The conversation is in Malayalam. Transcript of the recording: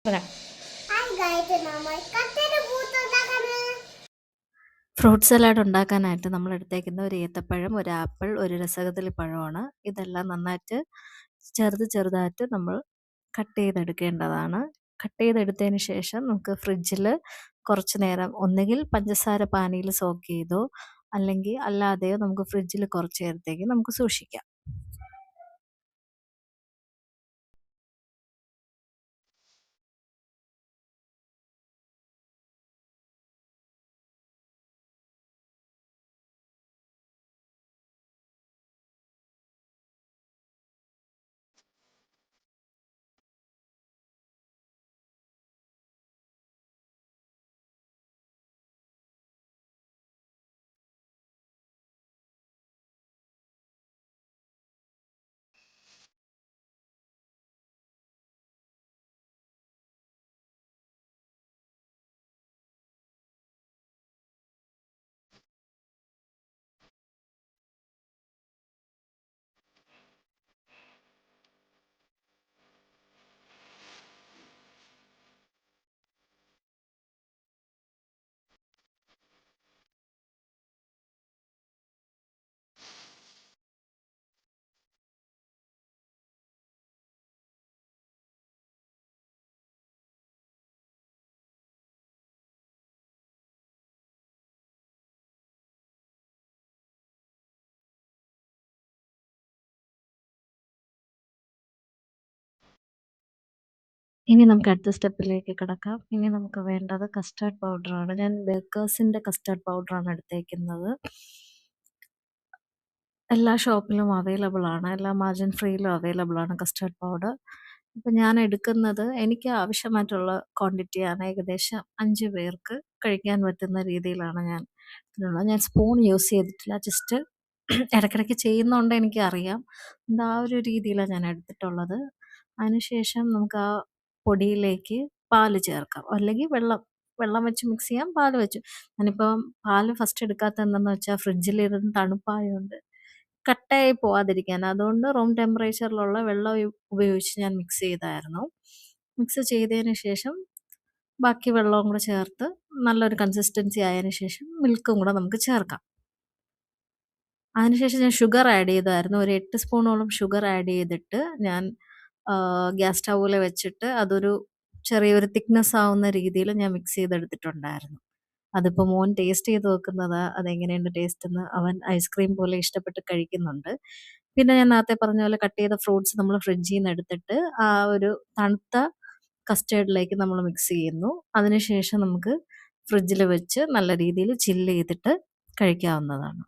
പറയാം. ഫ്രൂട്ട് സലാഡ് ഉണ്ടാക്കാനായിട്ട് നമ്മൾ എടുത്തേക്കുന്ന ഒരു ഏത്തപ്പഴം, ഒരു ആപ്പിൾ, ഒരു രസകദളി പഴമാണ്. ഇതെല്ലാം നന്നായിട്ട് ചെറുതായിട്ട് നമ്മൾ കട്ട് ചെയ്തെടുക്കേണ്ടതാണ്. കട്ട് ചെയ്തെടുത്തതിന് ശേഷം നമുക്ക് ഫ്രിഡ്ജിൽ കുറച്ച് നേരം ഒന്നുകിൽ പഞ്ചസാര പാനിയിൽ സോക്ക് ചെയ്തോ അല്ലെങ്കിൽ അല്ലാതെയോ നമുക്ക് ഫ്രിഡ്ജിൽ കുറച്ച് നേരത്തേക്ക് നമുക്ക് സൂക്ഷിക്കാം. ഇനി നമുക്ക് അടുത്ത സ്റ്റെപ്പിലേക്ക് കിടക്കാം. ഇനി നമുക്ക് വേണ്ടത് കസ്റ്റാർഡ് പൗഡറാണ്. ഞാൻ ബേക്കേഴ്സിൻ്റെ കസ്റ്റാർഡ് പൗഡറാണ് എടുത്തേക്കുന്നത്. എല്ലാ ഷോപ്പിലും അവൈലബിൾ ആണ്. എല്ലാ മാർജിൻ ഫ്രീയിലും അവൈലബിൾ ആണ് കസ്റ്റാർഡ് പൗഡർ. ഇപ്പം ഞാൻ എടുക്കുന്നത് എനിക്ക് ആവശ്യമായിട്ടുള്ള ക്വാണ്ടിറ്റിയാണ്. ഏകദേശം 5 പേർക്ക് കഴിക്കാൻ പറ്റുന്ന രീതിയിലാണ് ഞാൻ എടുത്തിട്ടുള്ളത്. ഞാൻ സ്പൂൺ യൂസ് ചെയ്തിട്ടില്ല. ജസ്റ്റ് ഇടയ്ക്കിടയ്ക്ക് ചെയ്യുന്നതുകൊണ്ട് എനിക്കറിയാം. ആ ഒരു രീതിയിലാണ് ഞാൻ എടുത്തിട്ടുള്ളത്. അതിനുശേഷം നമുക്ക് ആ പൊടിയിലേക്ക് പാല് ചേർക്കാം. അല്ലെങ്കിൽ വെള്ളം വെച്ച് മിക്സ് ചെയ്യാം, പാല് വെച്ച്. ഞാനിപ്പം പാല് ഫസ്റ്റ് എടുക്കാത്തത് എന്തെന്ന് വെച്ചാൽ ഫ്രിഡ്ജിലിരുന്ന് തണുപ്പായതുകൊണ്ട് കട്ടയായി പോവാതിരിക്കാൻ. അതുകൊണ്ട് റൂം ടെമ്പറേച്ചറിലുള്ള വെള്ളം ഉപയോഗിച്ച് ഞാൻ മിക്സ് ചെയ്തായിരുന്നു. മിക്സ് ചെയ്തതിന് ശേഷം ബാക്കി വെള്ളവും കൂടെ ചേർത്ത് നല്ലൊരു കൺസിസ്റ്റൻസി ആയതിന് ശേഷം മിൽക്കും കൂടെ നമുക്ക് ചേർക്കാം. അതിനുശേഷം ഞാൻ ഷുഗർ ആഡ് ചെയ്തായിരുന്നു. ഒരു 8 സ്പൂണോളം ഷുഗർ ആഡ് ചെയ്തിട്ട് ഞാൻ ഗ്യാസ് സ്റ്റൗവിൽ വെച്ചിട്ട് അതൊരു ചെറിയൊരു തിക്നെസ് ആവുന്ന രീതിയിൽ ഞാൻ മിക്സ് ചെയ്തെടുത്തിട്ടുണ്ടായിരുന്നു. അതിപ്പോൾ മോൻ ടേസ്റ്റ് ചെയ്ത് നോക്കുന്നതാ അതെങ്ങനെയുണ്ട് ടേസ്റ്റ് എന്ന്. അവൻ ഐസ്ക്രീം പോലെ ഇഷ്ടപ്പെട്ട് കഴിക്കുന്നുണ്ട്. പിന്നെ ഞാൻ നേരത്തെ പറഞ്ഞ പോലെ കട്ട് ചെയ്ത ഫ്രൂട്ട്സ് നമ്മൾ ഫ്രിഡ്ജിൽ നിന്ന് എടുത്തിട്ട് ആ ഒരു തണുത്ത കസ്റ്റേർഡിലേക്ക് നമ്മൾ മിക്സ് ചെയ്യുന്നു. അതിനുശേഷം നമുക്ക് ഫ്രിഡ്ജിൽ വെച്ച് നല്ല രീതിയിൽ ചില്ല് ചെയ്തിട്ട് കഴിക്കാവുന്നതാണ്.